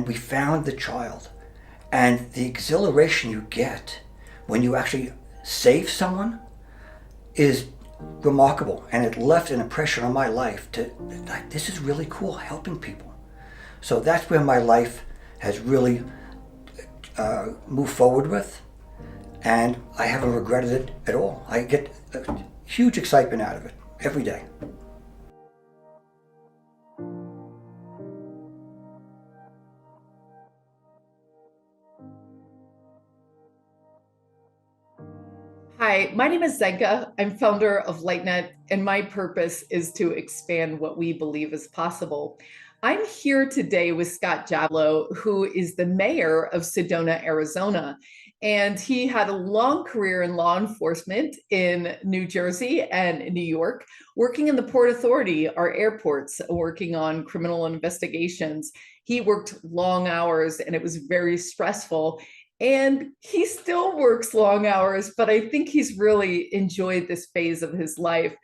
we found the child. And the exhilaration you get when you actually save someone is remarkable. And it left an impression on my life to, like, this is really cool, helping people. So that's where my life has really moved forward with. And I haven't regretted it at all. I get a huge excitement out of it every day. Hi, my name is Zenka. I'm founder of LightNet, and my purpose is to expand what we believe is possible. I'm here today with Scott Jablow, who is the mayor of Sedona, Arizona. And he had a long career in law enforcement in New Jersey and New York, working in the Port Authority, our airports, working on criminal investigations. He worked long hours and it was very stressful. And he still works long hours, but I think he's really enjoyed this phase of his life.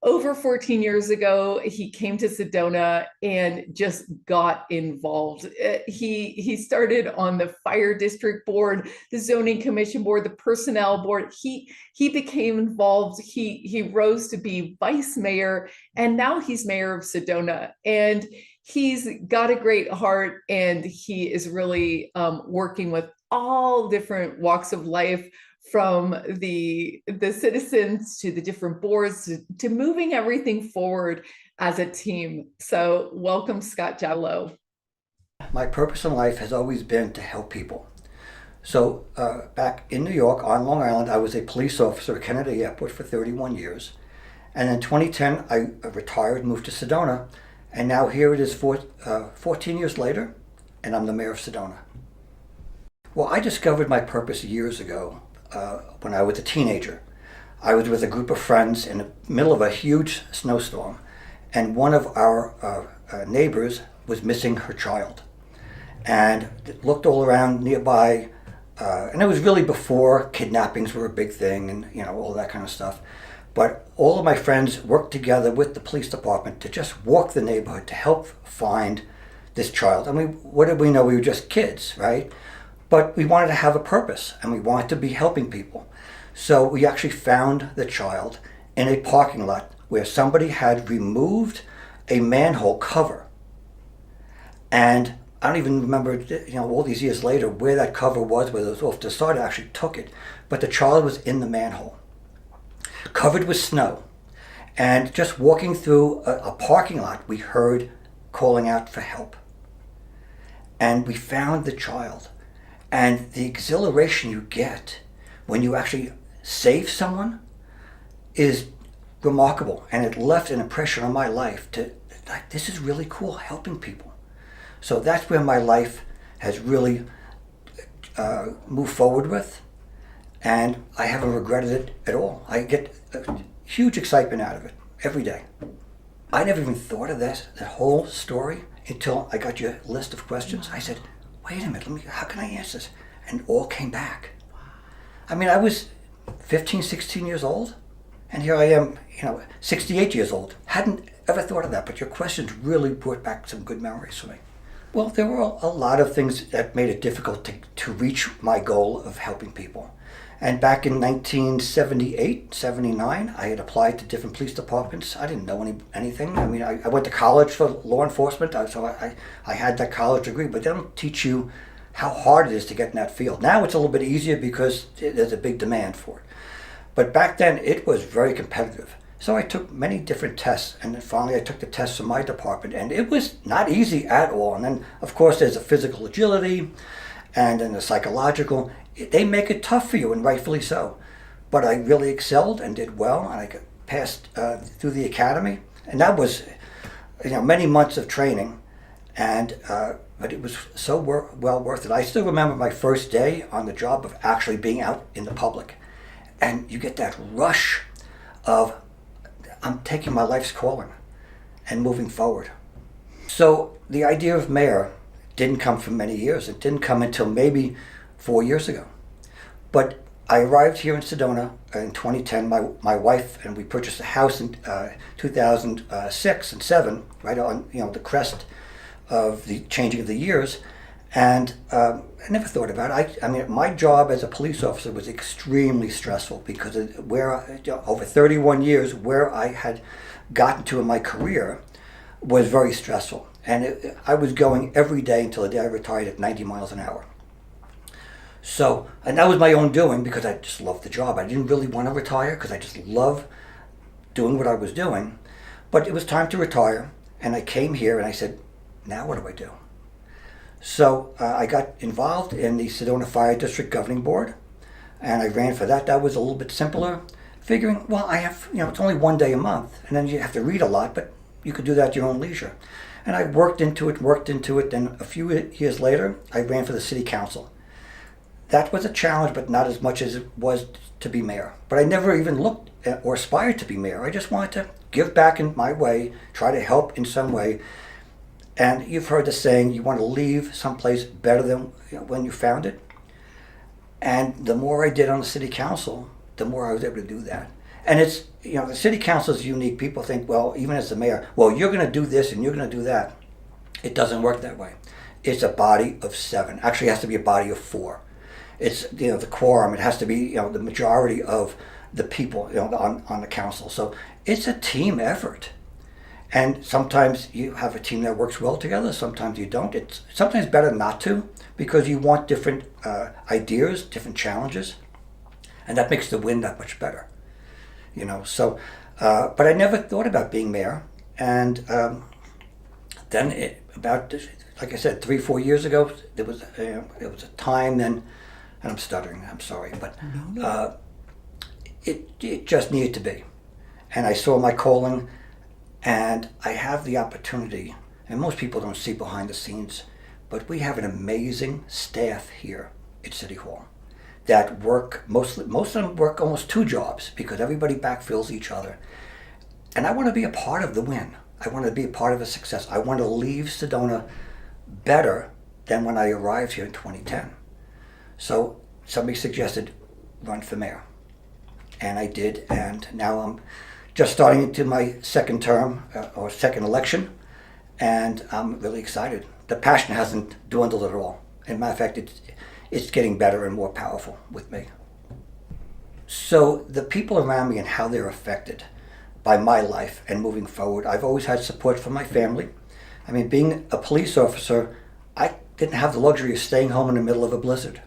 Over 14 years ago, he came to Sedona and just got involved. He started on the fire district board, the zoning commission board, the personnel board. He became involved. He rose to be vice mayor, and now he's mayor of Sedona. And he's got a great heart, and he is really working with all different walks of life, from the citizens to the different boards to moving everything forward as a team. So welcome, Scott Jablow. My purpose in life has always been to help people. So back in New York on Long Island, I was a police officer at Kennedy Airport for 31 years. And in 2010, I retired, moved to Sedona. And now here it is 14 years later, and I'm the mayor of Sedona. Well, I discovered my purpose years ago when I was a teenager. I was with a group of friends in the middle of a huge snowstorm, and one of our neighbors was missing her child. And looked all around nearby, and it was really before kidnappings were a big thing and, you know, all that kind of stuff. But all of my friends worked together with the police department to just walk the neighborhood to help find this child. I mean, what did we know? We were just kids, right? But we wanted to have a purpose, and we wanted to be helping people. So we actually found the child in a parking lot where somebody had removed a manhole cover. And I don't even remember, you know, all these years later where that cover was, whether it was off to the side. I actually took it. But the child was in the manhole, covered with snow. And just walking through a parking lot, we heard calling out for help. And we found the child. And the exhilaration you get when you actually save someone is remarkable. And it left an impression on my life to, like, this is really cool, helping people. So that's where my life has really moved forward with. And I haven't regretted it at all. I get a huge excitement out of it every day. I never even thought of that whole story until I got your list of questions. I said, wait a minute, how can I answer this? And it all came back. I mean, I was 15, 16 years old, and here I am, 68 years old. Hadn't ever thought of that, but your questions really brought back some good memories for me. Well, there were a lot of things that made it difficult to reach my goal of helping people. And back in 1978, 79, I had applied to different police departments. I didn't know anything. I mean, I went to college for law enforcement, so I had that college degree, but they don't teach you how hard it is to get in that field. Now it's a little bit easier because there's a big demand for it. But back then, it was very competitive. So I took many different tests, and then finally I took the tests for my department, and it was not easy at all. And then, of course, there's a physical agility, and then the psychological. They make it tough for you, and rightfully so. But I really excelled and did well, and I passed through the academy. And that was, many months of training, and but it was so well worth it. I still remember my first day on the job of actually being out in the public, and you get that rush of, I'm taking my life's calling and moving forward. So the idea of mayor didn't come for many years. It didn't come until maybe 4 years ago. But I arrived here in Sedona in 2010. My wife and we purchased a house in 2006 and 7, right on the crest of the changing of the years. And I never thought about it. I mean, my job as a police officer was extremely stressful because over 31 years, where I had gotten to in my career was very stressful. And I was going every day until the day I retired at 90 miles an hour. So, and that was my own doing because I just loved the job. I didn't really want to retire because I just love doing what I was doing. But it was time to retire, and I came here and I said, now what do I do? So I got involved in the Sedona Fire District Governing Board, and I ran for that. That was a little bit simpler, figuring, well, I have, it's only one day a month, and then you have to read a lot, but you could do that at your own leisure. And I worked into it. Then a few years later, I ran for the city council. That was a challenge, but not as much as it was to be mayor. But I never even looked at or aspired to be mayor. I just wanted to give back in my way, try to help in some way. And you've heard the saying, you want to leave someplace better than when you found it. And the more I did on the city council, the more I was able to do that. And it's, the city council is unique. People think, well, even as the mayor, well, you're going to do this and you're going to do that. It doesn't work that way. It's a body of 7. Actually, it has to be a body of 4. It's, the quorum. It has to be, the majority of the people, on the council. So it's a team effort. And sometimes you have a team that works well together. Sometimes you don't. It's sometimes better not to, because you want different ideas, different challenges. And that makes the win that much better. So, but I never thought about being mayor. And then about, like I said, 3-4 years ago, there was a time then, and I'm stuttering, I'm sorry, but it just needed to be. And I saw my calling, and I have the opportunity, and most people don't see behind the scenes, but we have an amazing staff here at City Hall that work, most of them work almost 2 jobs because everybody backfills each other. And I want to be a part of the win. I want to be a part of the success. I want to leave Sedona better than when I arrived here in 2010. So somebody suggested run for mayor. And I did, and now I'm just starting into my second term, or second election, and I'm really excited. The passion hasn't dwindled at all. As a matter of fact, it's getting better and more powerful with me. So the people around me and how they're affected by my life and moving forward, I've always had support from my family. I mean, being a police officer, I didn't have the luxury of staying home in the middle of a blizzard.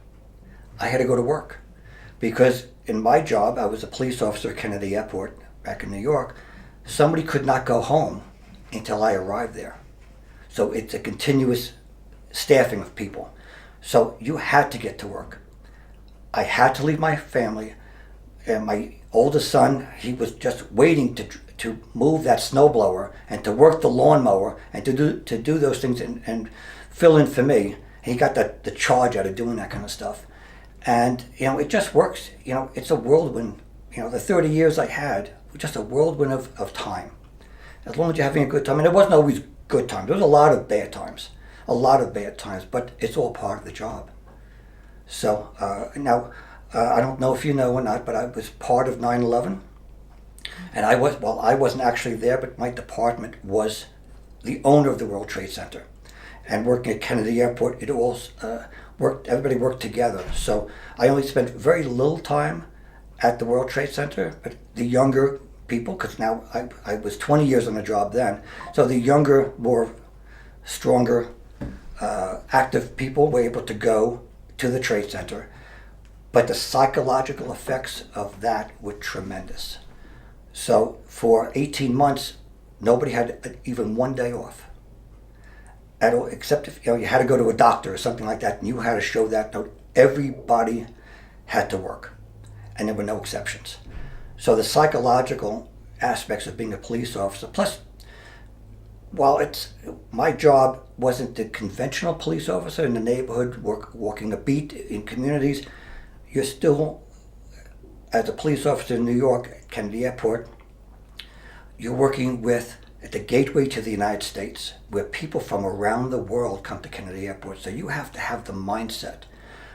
I had to go to work because in my job, I was a police officer at Kennedy Airport back in New York. Somebody could not go home until I arrived there. So it's a continuous staffing of people. So you had to get to work. I had to leave my family. And my oldest son, he was just waiting to move that snowblower and to work the lawnmower and to do those things and fill in for me. He got the charge out of doing that kind of stuff. And, it just works. It's a whirlwind. The 30 years I had was just a whirlwind of time. As long as you're having a good time. And it wasn't always good times. There was a lot of bad times. But it's all part of the job. So now, I don't know if you know or not, but I was part of 9/11. And I wasn't actually there, but my department was the owner of the World Trade Center. And working at Kennedy Airport, it all everybody worked together. So I only spent very little time at the World Trade Center, but the younger people, because now I was 20 years on the job then, so the younger, more stronger, active people were able to go to the Trade Center. But the psychological effects of that were tremendous. So for 18 months, nobody had even one day off at all, except if you had to go to a doctor or something like that, and you had to show that note. Everybody had to work, and there were no exceptions. So the psychological aspects of being a police officer, plus, while my job wasn't the conventional police officer in the neighborhood, walking a beat in communities, you're still, as a police officer in New York at Kennedy Airport, you're working at the gateway to the United States, where people from around the world come to Kennedy Airport. So you have to have the mindset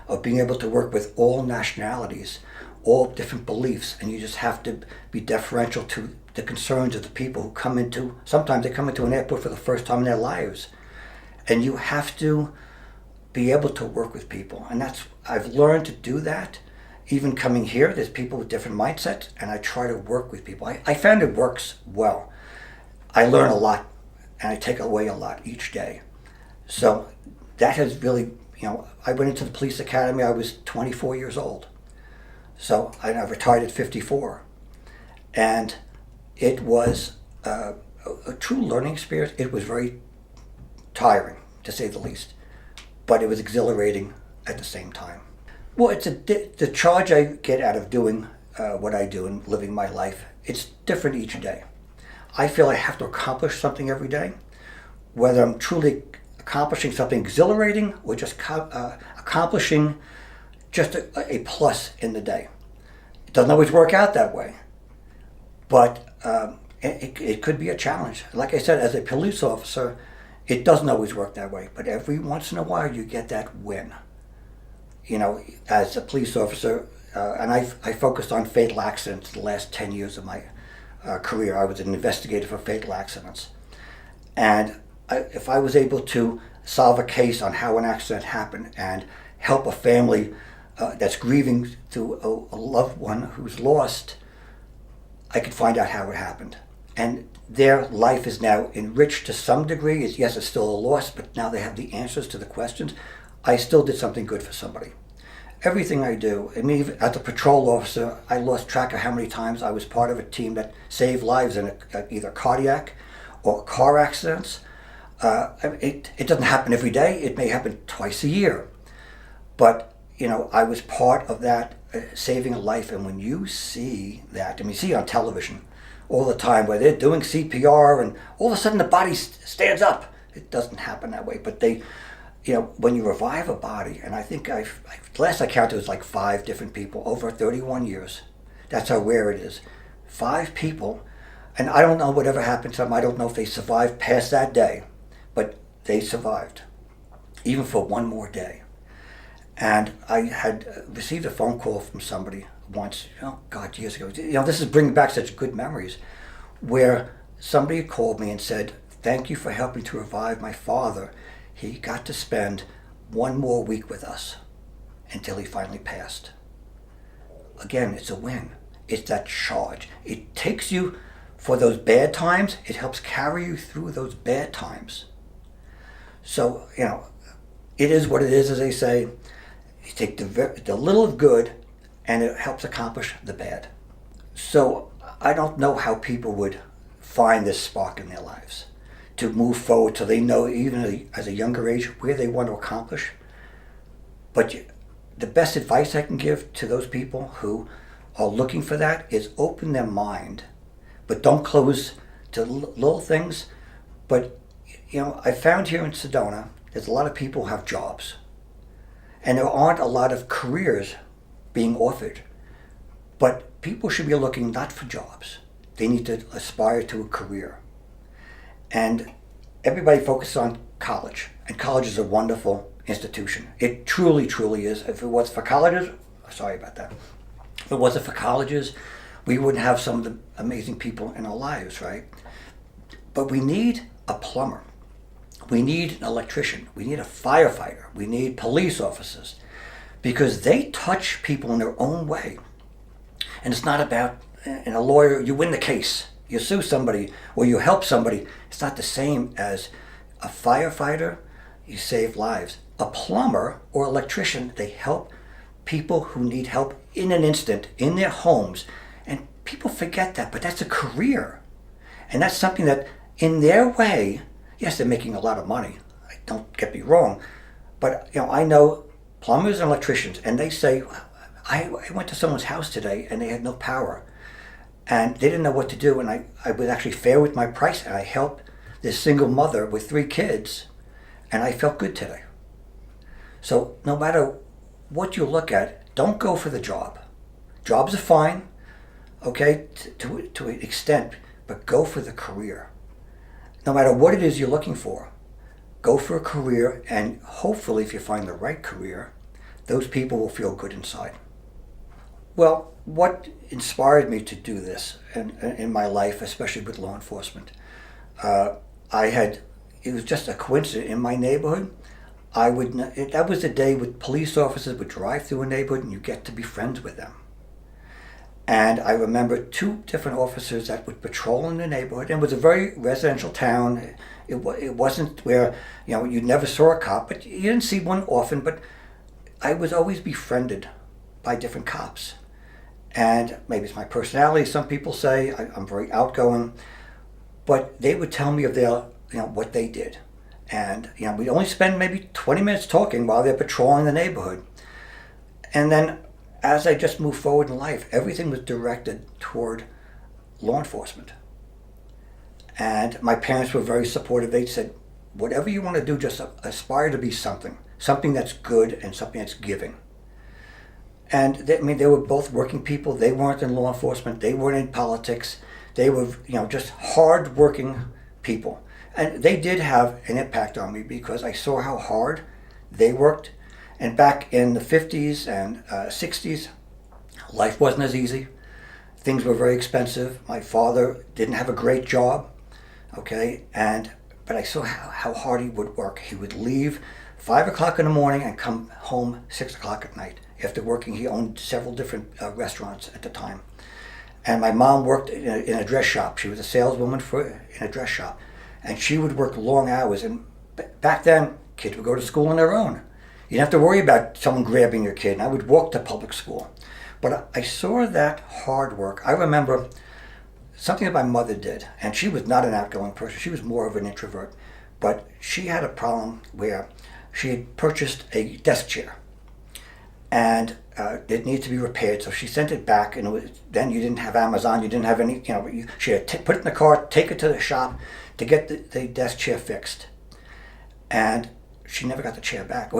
of being able to work with all nationalities, all different beliefs, and you just have to be deferential to the concerns of the people who sometimes they come into an airport for the first time in their lives. And you have to be able to work with people. And I've learned to do that. Even coming here, there's people with different mindsets, and I try to work with people. I found it works well. I learn a lot, and I take away a lot each day. So that has really, I went into the police academy, I was 24 years old. So I retired at 54. And it was a true learning experience. It was very tiring, to say the least, but it was exhilarating at the same time. Well, it's the charge I get out of doing what I do and living my life. It's different each day. I feel I have to accomplish something every day, whether I'm truly accomplishing something exhilarating or just accomplishing just a plus in the day. It doesn't always work out that way, but it could be a challenge. Like I said, as a police officer, it doesn't always work that way, but every once in a while you get that win. As a police officer, and I focused on fatal accidents the last 10 years of my career. I was an investigator for fatal accidents. And if I was able to solve a case on how an accident happened and help a family that's grieving through a loved one who's lost, I could find out how it happened. And their life is now enriched to some degree. Yes, it's still a loss, but now they have the answers to the questions. I still did something good for somebody. Everything I do, even as a patrol officer, I lost track of how many times I was part of a team that saved lives in either cardiac or car accidents. It doesn't happen every day. It may happen twice a year. But, I was part of that, saving a life. And when you see that, you see it on television all the time where they're doing CPR and all of a sudden the body stands up. It doesn't happen that way. But when you revive a body, and I think last I counted it was like 5 different people over 31 years. That's how rare it is. 5 people, and I don't know whatever happened to them. I don't know if they survived past that day, but they survived, even for one more day. And I had received a phone call from somebody once, years ago. This is bringing back such good memories, where somebody called me and said, "Thank you for helping to revive my father. He got to spend one more week with us until he finally passed." Again, it's a win. It's that charge. It takes you for those bad times. It helps carry you through those bad times. So, it is what it is, as they say. You take the little of good and it helps accomplish the bad. So I don't know how people would find this spark in their lives to move forward so they know, even as a younger age, where they want to accomplish. But the best advice I can give to those people who are looking for that is open their mind, but don't close to little things. But, I found here in Sedona, there's a lot of people who have jobs. And there aren't a lot of careers being offered. But people should be looking not for jobs. They need to aspire to a career. And everybody focuses on college. And college is a wonderful institution. It truly, truly is. If it was for colleges, sorry about that. If it wasn't for colleges, we wouldn't have some of the amazing people in our lives, right? But we need a plumber. We need an electrician. We need a firefighter. We need police officers, because they touch people in their own way. And it's not about, in a lawyer, you win the case. You sue somebody or you help somebody. It's not the same as a firefighter. You save lives. A plumber or electrician, they help people who need help in an instant in their homes. And people forget that, but that's a career. And that's something that, in their way, yes, they're making a lot of money. Don't get me wrong. But, I know plumbers and electricians, and they say, I went to someone's house today and they had no power. And they didn't know what to do, and I was actually fair with my price, and I helped this single mother with 3 kids, and I felt good today. So no matter what you look at, don't go for the job. Jobs are fine, okay, to an extent, but go for the career. No matter what it is you're looking for, go for a career, and hopefully if you find the right career, those people will feel good inside. Well, what inspired me to do this in my life, especially with law enforcement, it was just a coincidence. In my neighborhood, that was the day when police officers would drive through a neighborhood and you get to be friends with them. And I remember two different officers that would patrol in the neighborhood. And it was a very residential town. It wasn't where, you never saw a cop, but you didn't see one often. But I was always befriended by different cops. And maybe it's my personality. Some people say I'm very outgoing. But they would tell me of their, what they did. And, we'd only spend maybe 20 minutes talking while they're patrolling the neighborhood. And then as I just moved forward in life, everything was directed toward law enforcement. And my parents were very supportive. They said, whatever you want to do, just aspire to be something that's good and something that's giving. And they were both working people. They weren't in law enforcement. They weren't in politics. They were, just hard-working people. And they did have an impact on me because I saw how hard they worked. And back in the 50s and 60s, life wasn't as easy. Things were very expensive. My father didn't have a great job, okay? But I saw how hard he would work. He would leave 5 o'clock in the morning and come home 6 o'clock at night. After working, he owned several different restaurants at the time. And my mom worked in a dress shop. She was a saleswoman in a dress shop. And she would work long hours. And back then, kids would go to school on their own. You didn't have to worry about someone grabbing your kid. And I would walk to public school. But I saw that hard work. I remember something that my mother did. And she was not an outgoing person. She was more of an introvert. But she had a problem where she had purchased a desk chair. And it needed to be repaired. So she sent it back. And then you didn't have Amazon. You didn't have any, she had to put it in the car, take it to the shop to get the desk chair fixed. And she never got the chair back.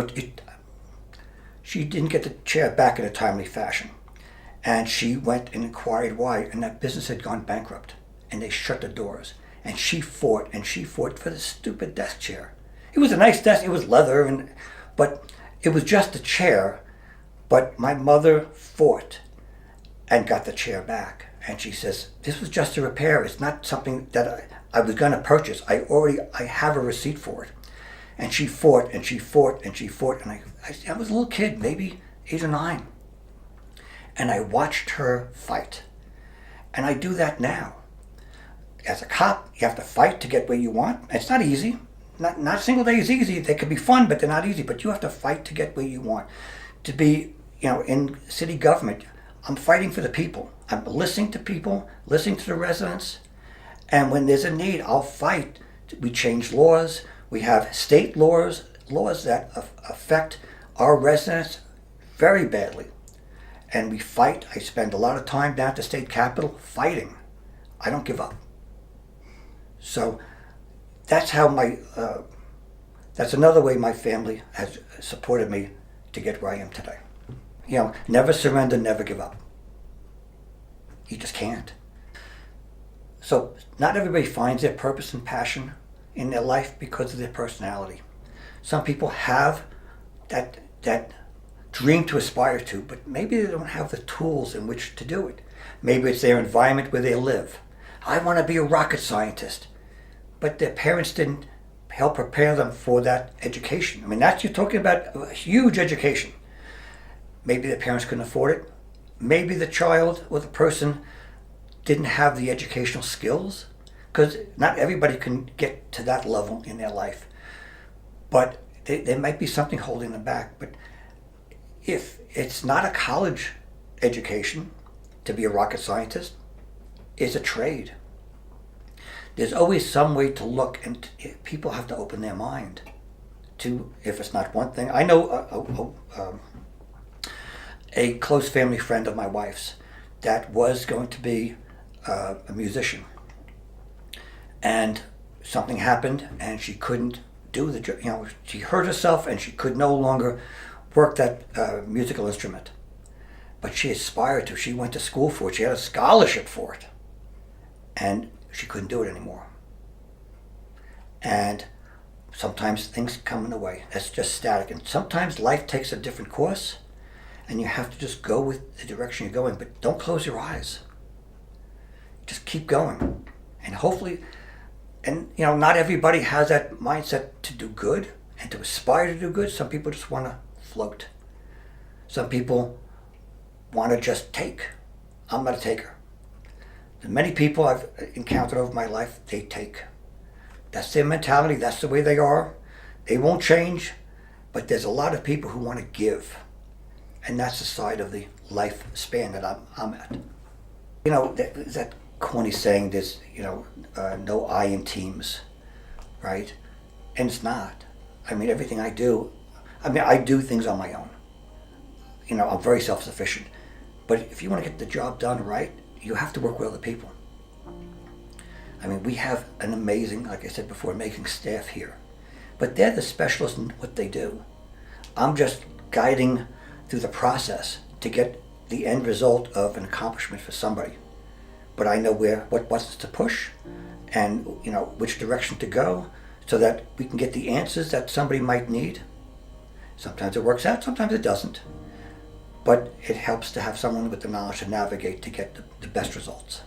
She didn't get the chair back in a timely fashion. And she went and inquired why, and that business had gone bankrupt. And they shut the doors. And she fought for the stupid desk chair. It was a nice desk, it was leather, but it was just a chair. But my mother fought and got the chair back. And she says, this was just a repair. It's not something that I was going to purchase. I have a receipt for it. And she fought and she fought and she fought. And I was a little kid, maybe 8 or 9. And I watched her fight. And I do that now. As a cop, you have to fight to get where you want. It's not easy. Not a single day is easy. They could be fun, but they're not easy. But you have to fight to get where you want. To be, in city government, I'm fighting for the people. I'm listening to people, listening to the residents. And when there's a need, I'll fight. We change laws. We have state laws that affect our residents very badly. And we fight. I spend a lot of time down at the state capitol fighting. I don't give up. So that's how that's another way my family has supported me to get where I am today. Never surrender, never give up. You just can't. So not everybody finds their purpose and passion in their life because of their personality. Some people have that dream to aspire to, but maybe they don't have the tools in which to do it. Maybe it's their environment where they live. I want to be a rocket scientist, but their parents didn't help prepare them for that education. You're talking about a huge education. Maybe the parents couldn't afford it. Maybe the child or the person didn't have the educational skills, because not everybody can get to that level in their life. But there might be something holding them back. But if it's not a college education to be a rocket scientist, it's a trade. There's always some way to look, and people have to open their mind to, if it's not one thing. I know a close family friend of my wife's that was going to be a musician. And something happened and she couldn't do the job. She hurt herself and she could no longer work that musical instrument. But she aspired to, she went to school for it, she had a scholarship for it. And she couldn't do it anymore. And sometimes things come in the way. That's just static. And sometimes life takes a different course, and you have to just go with the direction you're going. But don't close your eyes. Just keep going. And hopefully, and not everybody has that mindset to do good. and to aspire to do good. Some people just want to float. Some people want to just take. I'm not a taker. The many people I've encountered over my life, they take. That's their mentality. That's the way they are. They won't change. But there's a lot of people who want to give. And that's the side of the lifespan that I'm at. You know, that corny saying, there's, no I in teams, right? And it's not. I mean, everything I do, I do things on my own. I'm very self-sufficient. But if you want to get the job done right, you have to work with other people. I mean, we have an amazing, like I said before, amazing staff here. But they're the specialists in what they do. I'm just guiding through the process to get the end result of an accomplishment for somebody. But I know what buttons to push and, which direction to go so that we can get the answers that somebody might need. Sometimes it works out, sometimes it doesn't. But it helps to have someone with the knowledge to navigate to get the best results.